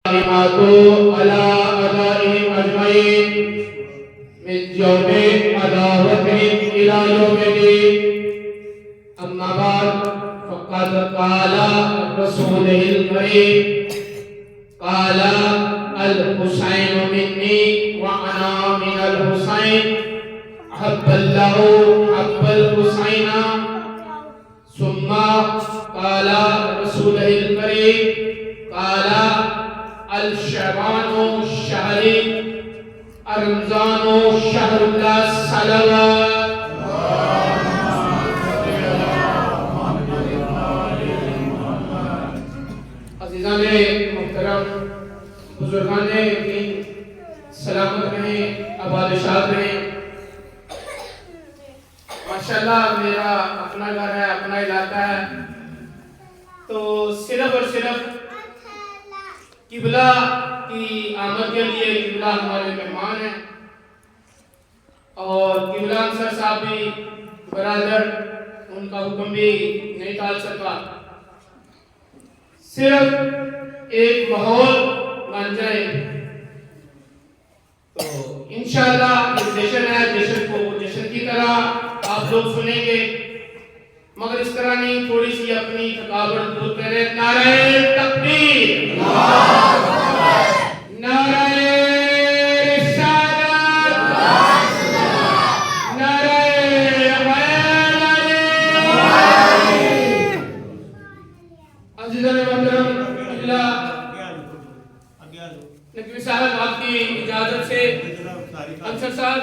على أدائهم أجمعين من يوم عداوتهم إلى يوم الدين. أما بعد فقد قال رسوله الكريم قال الحسين مني وأنا من الحسين أحب الله حب الحسين. ثم قال رسوله الكريم قال الشعبان شهري رمضان شهر الله صلوات. عزیزان محترم، بزرگان دین، سلامت رہیں، آباد شاد رہیں. ماشاءاللہ میرا اپنا گھر ہے، اپنا علاقہ ہے، تو صرف اور صرف قبلہ کی آمد کے لیے قبلہ ہمارے مہمان ہیں، اور قبلہ انصر صاحب بھی برادر، ان کا حکم بھی نہیں ٹال سکا. صرف ایک ماحول بن جائے تو انشاءاللہ یہ جشن ہے، جشن کو جشن کی طرح آپ لوگ سنیں گے، مگر اس طرح نہیں، تھوڑی سی اپنی تھکاوٹ دور کریں. نعرہ تکبیر، نعرہ رسالت، نعرہ حیدری. عزیزان محترم، نقوی صاحب آپ کی اجازت سے انصر صاحب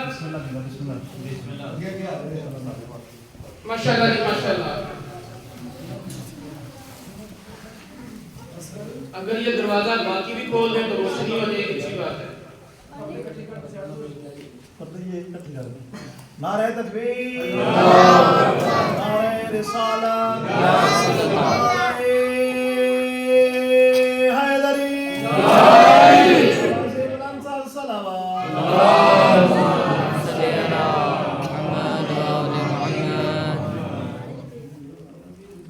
ماشاءاللہ ماشاءاللہ. اگر یہ دروازہ باقی بھی کھول دیں تو روشنی ہو جائے گی، اچھی بات ہے. نعرہ تکبیر، نعرہ رسالت، نعرہ حیدری،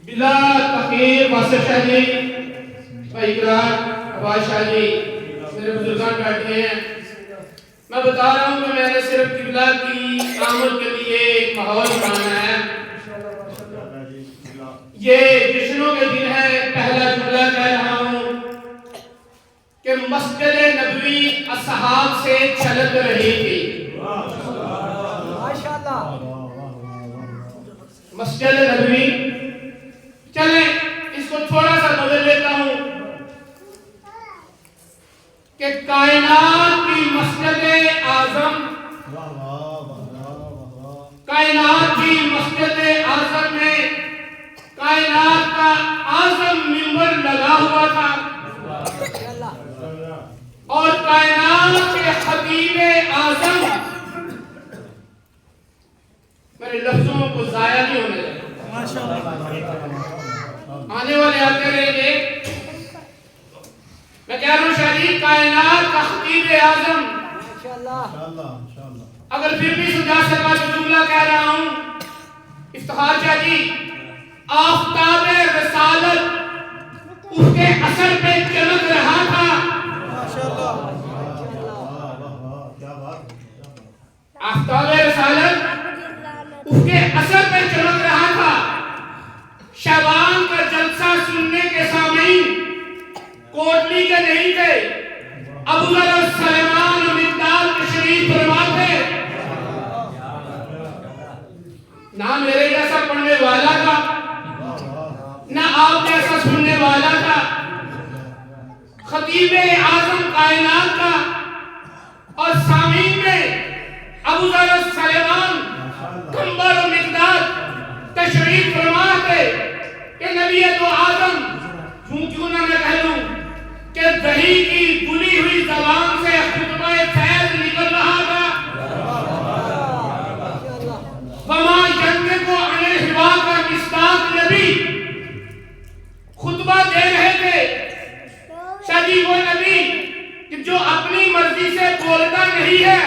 بلا تخیر واسف شاہ جی، بھائی اقرار، عباس شاہ جی، میرے بزرگان بیٹھے ہیں. میں بتا رہا ہوں کہ میں نے صرف قبلہ کی آمد کے لیے ایک ماحول بنانا ہے. یہ جشنوں کے دن ہے. پہلا جملہ کہہ رہا ہوں کہ مسجد نبوی اصحاب سے چھلک رہی تھی. مسجد نبوی، چلیں اس کو تھوڑا سا بدل لیتا ہوں کہ کائنات کی مسجد اعظم، کائنات کی مسجد اعظم میں کائنات کا اعظم منبر لگا ہوا تھا، اور کائنات کے خطیب اعظم، میرے لفظوں کو ضائع نہیں ہونے دیں، آنے والے آتے رہیں گے. میں کہہ رہا ہوں شاہدی کائنات کا خطیب اعظم، اگر پھر بھی سجا سکا تو جملہ کہہ رہا ہوں. افتخار شاہ جی، آفتاب رسالت اس کے اثر پہ چمک رہا تھا. آفتاب رسالت اس کے اثر پہ چمک رہا تھا. شعبان کا جلسہ سننے کے سامعین کوٹلی کے نہیں تھے، ابو ذر سلیمان و مقداد تشریف فرما تھے. نہ میرے جیسا پڑھنے والا تھا، نہ آپ جیسا سننے والا تھا. خطیب اعظم کائنات کا، اور سامعین میں ابو ذر سلیمان، کمبر و مقداد تشریف فرما تھے کہ نبی تو آدم، کیوں نہ میں کہہ لوں کہ دہی کی گلی ہوئی زبان سے خطبہ فیض نکل رہا تھا. وما ینطق عن الہوا کا مصداق نبی خطبہ دے رہے تھے. شاہی وہ نبی کہ جو اپنی مرضی سے بولتا نہیں ہے،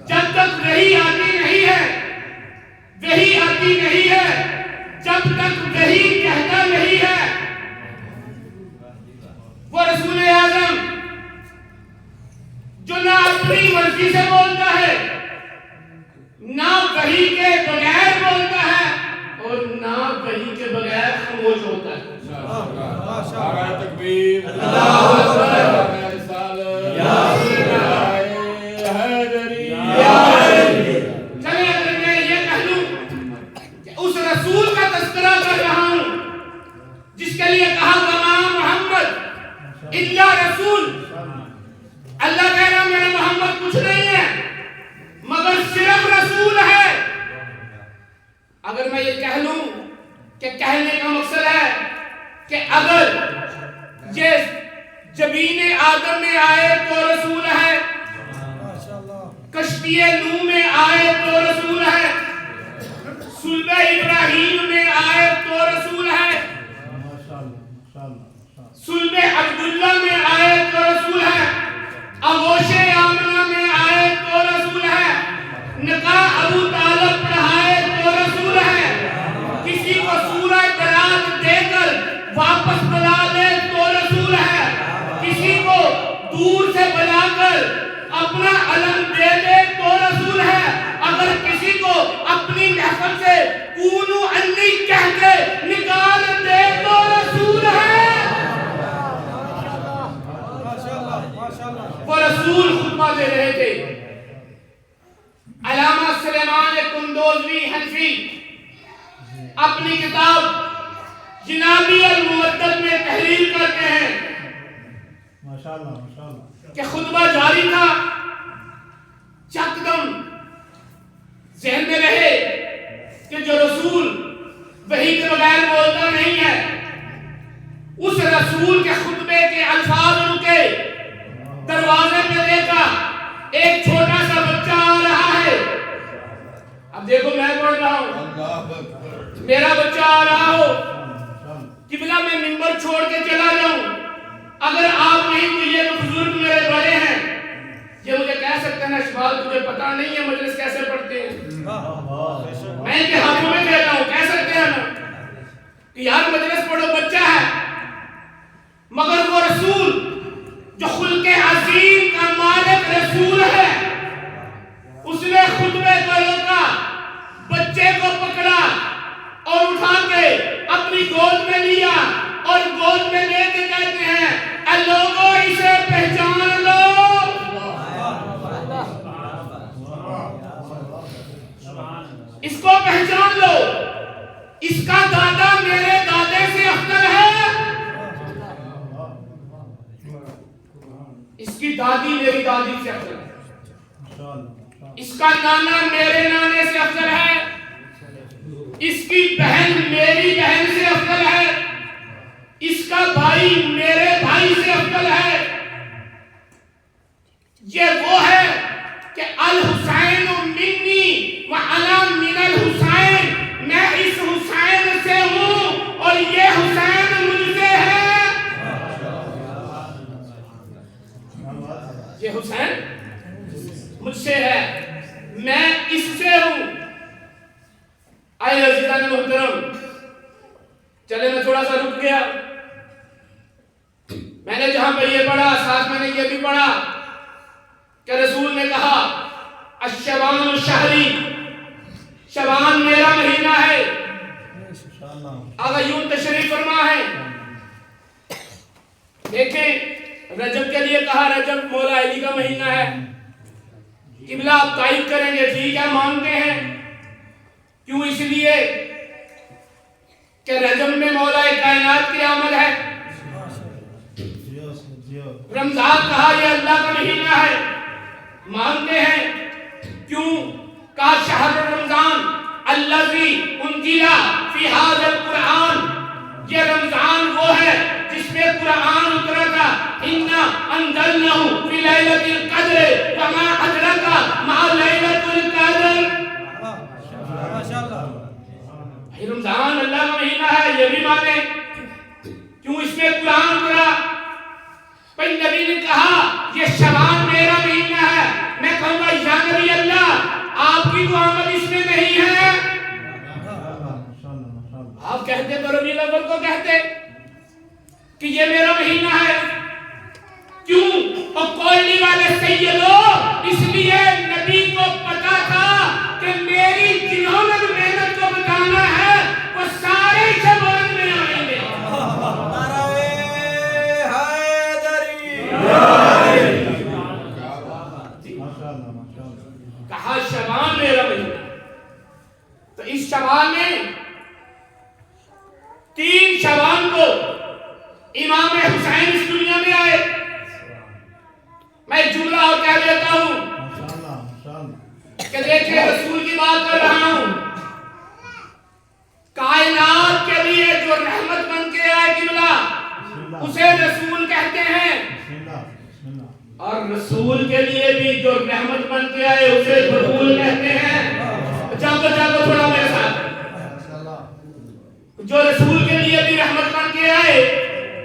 جب تک وحی آتی نہیں ہے، وحی آتی نہیں ہے جب تک وحی کہتا نہیں ہے. وہ رسول اعظم حبیب اللہ اکبر یا حیدری چلے اگر میں یہ کہہ لوں کہ اس رسول کا تذکرہ کر رہا ہوں جس کے لیے کہا وما محمد الا رسول، اللہ کہہ رہا میرا محمد کچھ نہیں ہے مگر صرف رسول ہے۔ اگر میں یہ کہہ لوں کہ کہنے کا مقصد ہے کہ اگر یہ جبین آدم میں آئے تو رسول ہے، کشتی نوح میں آئے تو رسول ہے، صلب ابراہیم میں آئے تو رسول ہے، صلب عبداللہ میں آئے تو رسول ہے، آغوش آمنہ میں آئے تو رسول ہے، نکاح ابو طالب پڑھائے تو رسول ہے، کسی کو سورہ برات دے کر واپس بلا لے تو رسول ہے، کسی کو دور سے بلا کر اپنا علم دے دے تو رسول ہے، اگر کسی کو اپنی محفل سے کونو انی کہہ کے نکال دے تو رسول ہے۔ وہ رسول خطبہ دے رہے تھے۔ علامہ سلیمان کندوزوی حنفی اپنی کتاب جنابی المودت میں تحریر کرتے ہیں کہ خطبہ جاری تھا، چکدم ذہن میں رہے کہ جو رسول وحی کے بغیر بولتا نہیں ہے، اس رسول کے خطبے کے الفاظ رکے، دروازے پہ دیکھا ایک چھوٹا سا بچہ آ رہا ہے۔ اب دیکھو میں پڑھ رہا ہوں، میرا بچہ آ رہا ہو، قبلہ میں منبر چھوڑ کے چلا جاؤں، اگر آپ نہیں تو یہ بزرگ میرے بڑے ہیں، یہ مجھے کہہ سکتے ہیں اشبال تجھے پتا نہیں ہے مجلس کیسے پڑھتے ہیں، میں ان کے ہاتھوں میں کہتا ہوں کہہ سکتے ہیں نا کہ یار مجلس پڑھو، بچہ ہے، مگر وہ رسول جو خلق عظیم کا مالک رسول ہے، اس نے خطبے کو روکا، بچے کو پکڑا اور اٹھا کے اپنی گود میں لیا اور گود میں لے کے کہتے ہیں اے لوگو اسے پہچان لو، اس کو پہچان لو، اس کا دادا میرے دادے سے افضل ہے، اس کی دادی میری دادی سے افضل ہے، اس کا نانا میرے نانے سے افضل ہے، اس کی بہن میری بہن سے افضل ہے، اس کا بھائی میرے بھائی سے افضل ہے۔ یہ وہ ہے کہ الحسین منی وانا من الحسین، میں اس حسین سے ہوں اور یہ حسین مجھ سے ہے، یہ حسین مجھ سے ہے، میں اس سے ہوں۔ آئے عزیزان محترم، چلے میں تھوڑا سا رک گیا، میں نے جہاں پہ یہ پڑھا ساتھ میں نے یہ بھی پڑھا کہ رسول نے کہا الشبان شہری، شبان میرا مہینہ ہے، آقا یوں تشریف فرما ہے۔ دیکھیں رجب کے لیے کہا رجب مولا علی کا مہینہ ہے، قبلہ آپ تائید کریں گے ٹھیک ہے مانتے ہیں، کیوں؟ اس لیے کہ رجب میں مولا کائنات کی آمد ہے، رمضان کہا یہ اللہ کا مہینہ ہے، مانتے ہیں، کیوں؟ کہا شہر رمضان الذی انزل فی ھذا القرآن، یہ رمضان وہ ہے جس میں قرآن اترا تھا، انا انزلناہ فی لیلۃ القدر وما ادراک ما لیلۃ القدر، رمضان اللہ کا مہینہ ہے یہ بھی مانے، کیوں؟ اس میں قرآن اترا۔ پھر نبی نے کہا یہ شعبان میرا مہینہ ہے، میں کہوں گا یا نبی اللہ آپ کی تو آمد اس میں نہیں ہے، آپ کہتے تو ربیع الاول کو کہتے کہ یہ میرا مہینہ ہے، کیوں؟ اور کولنی والے سیدو، اس لیے نبی کو پتا تھا کہ میری جنہوں نے محنت کو بتانا ہے وہ سارے شعبان میں آئیں گے، اور رسول کے لیے بھی جو رحمت بن کے آئے اسے بطول کہتے ہیں. جاؤ تھوڑا میرے ساتھ. جو رسول کے لیے بھی رحمت بن کے آئے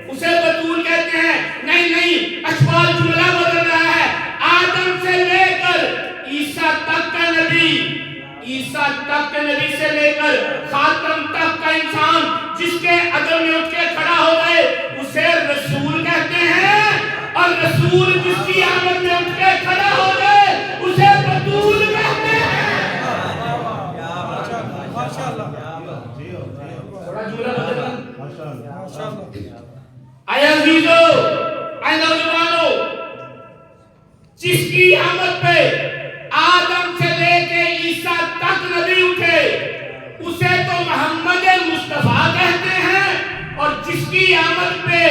اسے بطول کہتے ہیں. نہیں اشفال جملہ بدل رہا ہے. آدم سے لے کر عیسیٰ تک کا نبی، عیسیٰ تک کے نبی سے لے کر خاتم تک کا انسان جس کے عدم میں اٹھ کے کھڑا ہو گئے اسے رسول کہتے ہیں. اور رسول جس کی آمد میں اٹھ کے کھڑا ہو گئے اسے بطول کہتے ہیں. تھوڑا جملہ بدل رہا. اے عزیزو، اے نوجوانو، جس کی آمد پہ آدم سے لے کے عیسیٰ تک نبی اٹھے اسے تو محمد مصطفیٰ کہتے ہیں. اور جس کی آمد پہ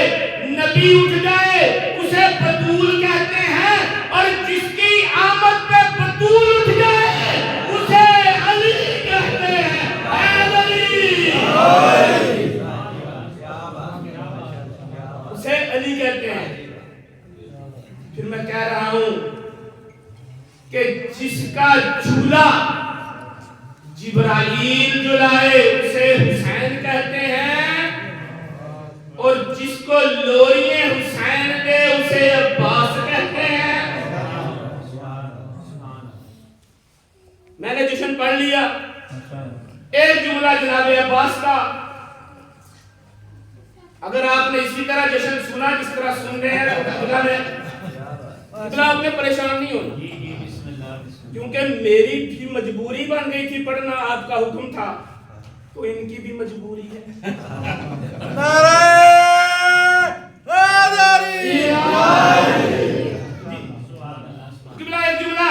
نبی اٹھ جائے اسے بطول کہتے ہیں. اور جس کی آمد پہ بطول اٹھ جائے اسے علی کہتے ہیں. اے علی، اسے علی کہتے ہیں. پھر میں کہہ رہا ہوں کہ جس کا جھولا جبرائیل جلائے اسے حسین کہتے ہیں. اور جس کو لوریے حسین دے اسے عباس کہتے ہیں. میں نے جشن پڑھ لیا. ایک جملہ جناب عباس کا اگر آپ نے اسی طرح جشن سنا جس طرح سن رہے ہیں تو آپ نے پریشان نہیں ہونا، کیونکہ میری بھی مجبوری بن گئی تھی پڑھنا، آپ کا حکم تھا تو ان کی بھی مجبوری ہے. ایک جملہ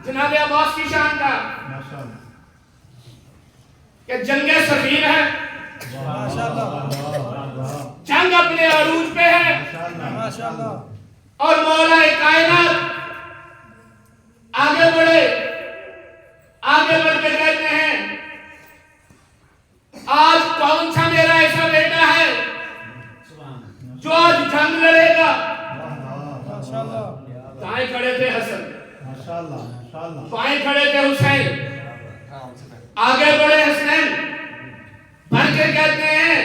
جناب عباس کی شان کا کہ جنگ سفین ہے، جنگ اپنے عروج پہ ہے اور مولا کائنات آگے بڑھ کے کہتے ہیں آج کون سا میرا ایسا بیٹا ہے جو آج جنگ لڑے گا. دائیں کھڑے تھے حسن، بائیں کھڑے تھے حسین. آگے بڑھے حسین بڑھ کے کہتے ہیں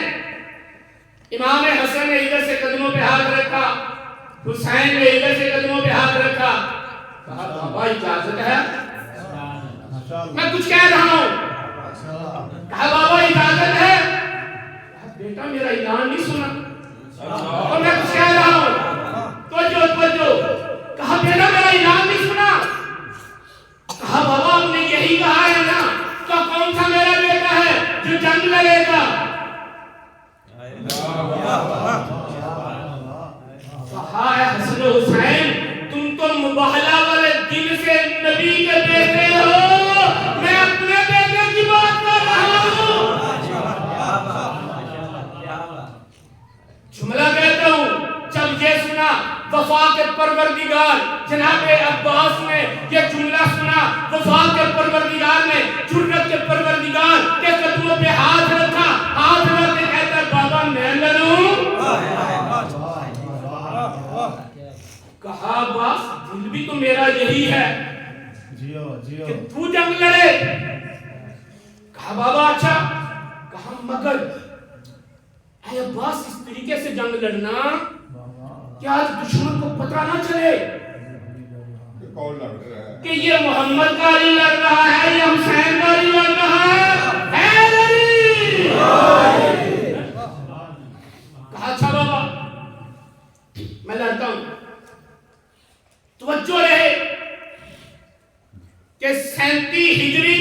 امام حسن نے ادھر سے قدموں پہ ہاتھ رکھا، حسین نے ادھر سے قدموں پہ ہاتھ رکھا. کہا بابا اجازت ہے؟ میں کچھ کہہ رہا ہوں. کہا بابا اجازت ہے؟ بیٹا میرا اعلان نہیں سنا اور میں کچھ کہہ رہا ہوں. توجہ. کہا بیٹا میرا اعلان نہیں سنا. کہا بابا آپ نے یہی کہا ہے نا تو کون سا میرا بیٹا ہے جو جنگ لڑے گا؟ کہا ہے حسن و حسین تم تو مباہلہ والے دن سے نبی کے بیٹے ہو، میں اپنے بیٹے کی بات کر رہا ہوں. جملہ کہتا ہوں جب یہ سنا وفا کے پروردگار جناب عباس نے یہ جملہ سنا، وفا کے پروردگار نے جرت کے پروردگار کے قدموں پہ ہاتھ رکھا. ہاتھ رکھ کے کہتا ہے بابا میں لڑوں. کہا عباس دل بھی تو میرا یہی ہے کہ تو جنگ لڑے. کہا بابا اچھا. کہا مگر اے عباس اس طریقے سے جنگ لڑنا کہ آج دشمن کو پتہ نہ چلے کہ یہ محمد کا علی لڑ رہا ہے یا حسین کا علی لڑ رہا ہے. اے علی! کہا اچھا بابا میں لڑتا ہوں. توجہ رہے کہ 37 ہجری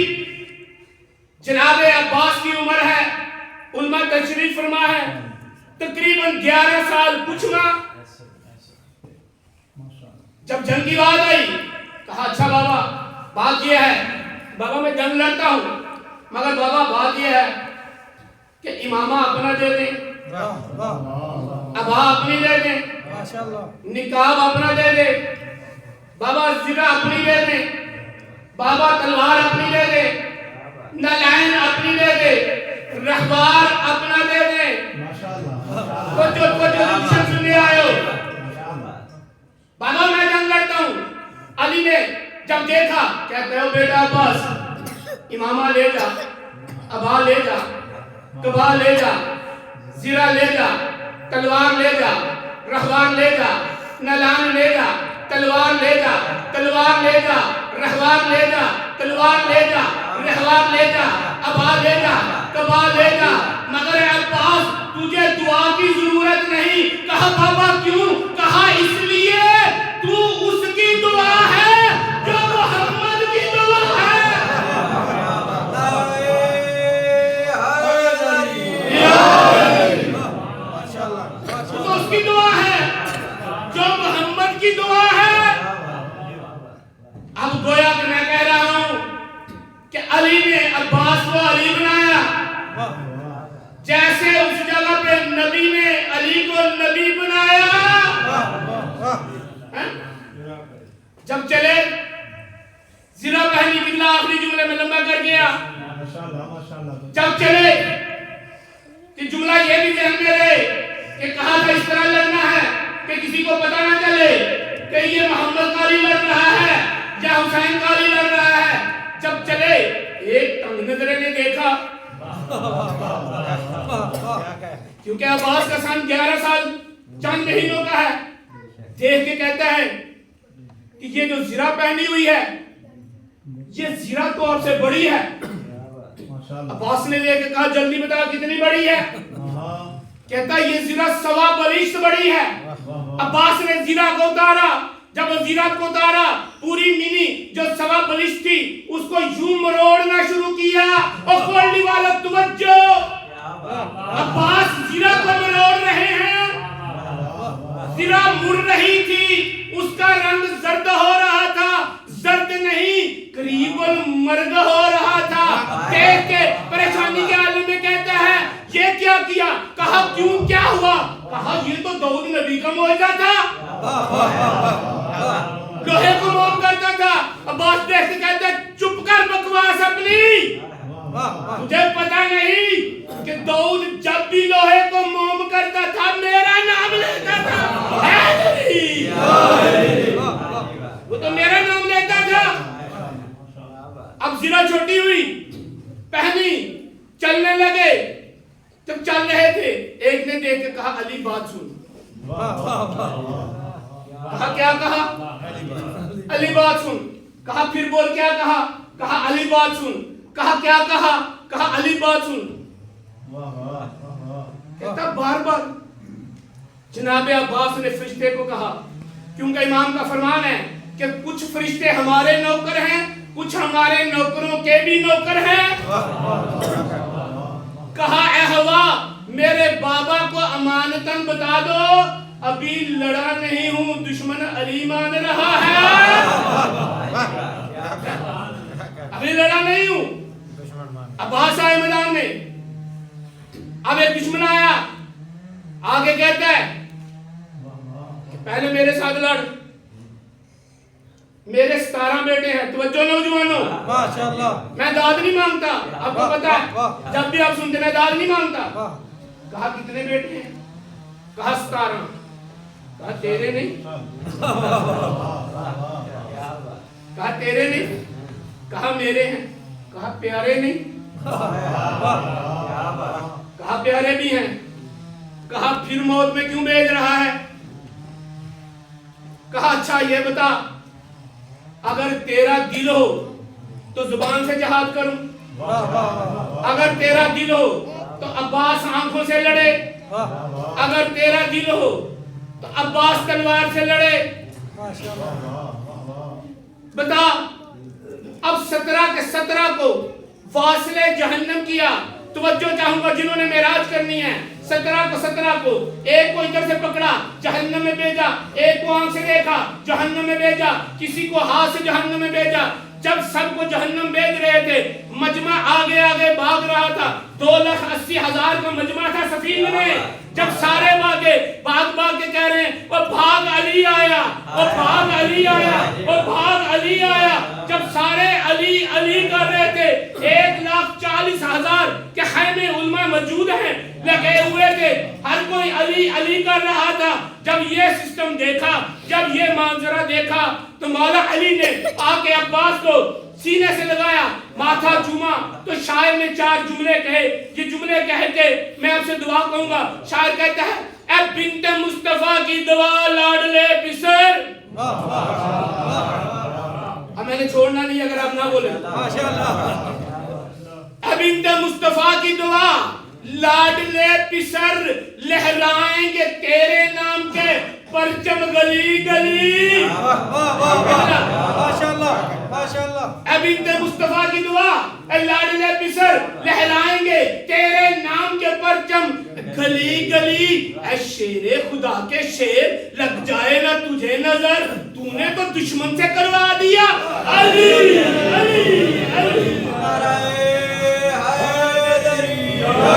جناب عباس کی عمر ہے. علماء تشریف فرما ہے تقریباً 11 سال کچھ ماہ. جب جنگ کی بات آئی کہا اچھا بابا بات یہ ہے. بابا میں جنگ لڑتا ہوں مگر بابا بات یہ ہے کہ امامہ اپنا دے دیں، ابا اپنی دے دیں، نکاب اپنا دے دیں، بابا زرہ اپنی دے دیں، بابا تلوار اپنی دے دیں، نلائن اپنی دے دیں، رہبار اپنا دے دیں. جو سننے آئے ہو بابا میں جنگ کہتا ہے بیٹا عباس امامہ لے جا، ابا لے جا، کبا لے جا، زرہ لے جا، تلوار لے جا، رہوان لے جا، نلان لے جا، تلوار لے جا، تلوار لے جا، رہوان لے جا، تلوار لے جا، رہوان لے جا، ابا لے جا، کبا لے جا، مگر عباس تجھے دعا کی ضرورت نہیں۔ کہا بابا کیوں؟ کہا اس لیے تو اس کی دعا ہے جو محمد کی دعا ہے۔ تو اس کی دعا ہے جو محمد کی دعا ہے۔ اب گویا کہ میں کہہ رہا ہوں کہ علی نے عباس کو علی بنایا، جیسے اس جگہ پہ نبی نے علی کو نبی بنایا۔ جب چلے زرہ پہنی قبلہ آخری جملے میں لمبا کر گیا، جب چلے کہ جملہ یہ بھی ذہن میں رہے کہ کہا تھا اس طرح لڑنا ہے کہ کسی کو پتہ نہ چلے کہ یہ محمد کا علی لڑ رہا ہے یا حسین کا علی لڑ رہا ہے۔ جب چلے ایک تنگ نظرے نے دیکھا، کیونکہ عباس کا سن 11 سال چند مہینوں کا ہے، دیکھ کے کہتا ہے کہ یہ جو زرہ پہنی ہوئی ہے یہ زرہ تو آپ سے بڑی ہے۔ عباس نے دیکھ کے کہا جلدی بتا کتنی بڑی ہے؟ کہتا یہ زرہ 1.25 بلشت بڑی ہے۔ عباس نے زرہ کو اتارا، جب وہ زرہ کو اتارا پوری منی جو 1.25 بلشت تھی اس کو یوں مروڑنا شروع کیا۔ اور کھولنے والا توجہ، عباس زرہ کو مروڑ رہے ہیں، زرہ مر رہی تھی، اس کا رنگ زرد ہو رہا تھا، زرد نہیں قریب المرگ ہو رہا تھا۔ دیکھ کے پریشانی کے عالم میں کہتا ہے یہ کیا کیا؟ کہا کیوں کیا ہوا؟ کہا یہ تو داؤد نبی کا معجزہ تھا، لوہے کو موم کرتا تھا۔ عباس دیکھ کے کہتا ہے چپ کر بکواس اپنی، تجھے پتہ نہیں کہ داؤد جب بھی لوہے کو موم کرتا تھا میرا نام لیتا تھا، وہ تو میرا نام لیتا تھا۔ اب زرہ چھوٹی ہوئی، پہنی، چلنے لگے۔ جب چل رہے تھے ایک نے دیکھ کے کہا علی بات سن۔ کہا کیا کہا؟ علی بات سن۔ کہا پھر بول کیا کہا؟ کہا علی بات سن۔ کہا کیا کہا؟ کہا علی بات سن۔ کہتا بار بار۔ جناب عباس نے فرشتے کو کہا، کیونکہ امام کا فرمان ہے کہ کچھ فرشتے ہمارے نوکر ہیں، کچھ ہمارے نوکروں کے بھی نوکر ہیں۔ کہا اے ہوا میرے بابا کو امانتاً بتا دو ابھی لڑا نہیں ہوں، دشمن علی مان رہا ہے، ابھی لڑا نہیں ہوں۔ عباس آئے میدان میں، اب ایک دشمن آیا، آگے کہتا ہے کہ پہلے میرے ساتھ لڑ، میرے 17 بیٹے ہیں، توجہ نوجوانوں، میں داد نہیں مانگتا، آپ کو پتا ہے جب بھی آپ سنتے میں داد نہیں مانگتا۔ کہا کتنے بیٹے ہیں؟ کہا 17۔ کہا تیرے نہیں؟ کہا تیرے نہیں؟ کہا میرے ہیں۔ کہا پیارے نہیں؟ کہا پیارے بھی ہیں۔ کہا پھر موت میں کیوں بھیج رہا ہے؟ کہا اچھا یہ بتا اگر تیرا دل ہو تو زبان سے جہاد کروں، اگر تیرا دل ہو تو عباس آنکھوں سے لڑے، اگر تیرا دل ہو تو عباس تلوار سے لڑے، بتا۔ اب 17 کے 17 کو فاصلے جہنم کیا۔ توجہ چاہوں گا جنہوں نے معراج کرنی ہے، 17 کو 17 کو ایک کو ادھر سے پکڑا جہنم میں بھیجا، ایک کو آنکھ سے دیکھا جہنم میں بھیجا، کسی کو ہاتھ سے جہنم میں بھیجا۔ جب سب کو جہنم بھیج رہے تھے مجمع آگے آگے بھاگ رہا تھا، 2,80,000 کا مجمع تھا سفینہ میں۔ جب سارے بھاگے، بھاگ کے کہہ رہے ہیں وہ بھاگ علی آیا، وہ بھاگ علی آیا، وہ بھاگ علی آیا۔ جب سارے علی علی کر رہے تھے، 1,40,000 کے خیمے علماء موجود ہیں لگے ہوئے تھے، ہر کوئی علی علی کر رہا تھا۔ جب یہ سسٹم دیکھا، جب یہ منظرہ دیکھا تو مولا علی نے آ کے عباس کو سینے سے لگایا ماتھا چوما تو شاعر نے 4 جملے کہے. یہ جملے کہہ کے میں آپ سے دعا کہوں گا. شاعر کہتا ہے اے بنت مصطفیٰ کی دعا لاڈلے پسر. اب میں نے چھوڑنا نہیں اگر آپ نہ بولے. اے بنت مصطفیٰ کی دعا لاڈلے پسر لہرائیں گے تیرے نام کے پرچم گلی گلی. اے بنت مصطفیٰ کی دعا اے لاڈلے پسر لہرائیں گے تیرے نام کے پرچم گلی گلی. اے شیر خدا کے شیر لگ جائے نہ تجھے نظر تو نے تو دشمن سے کروا دیا. علی علی علی.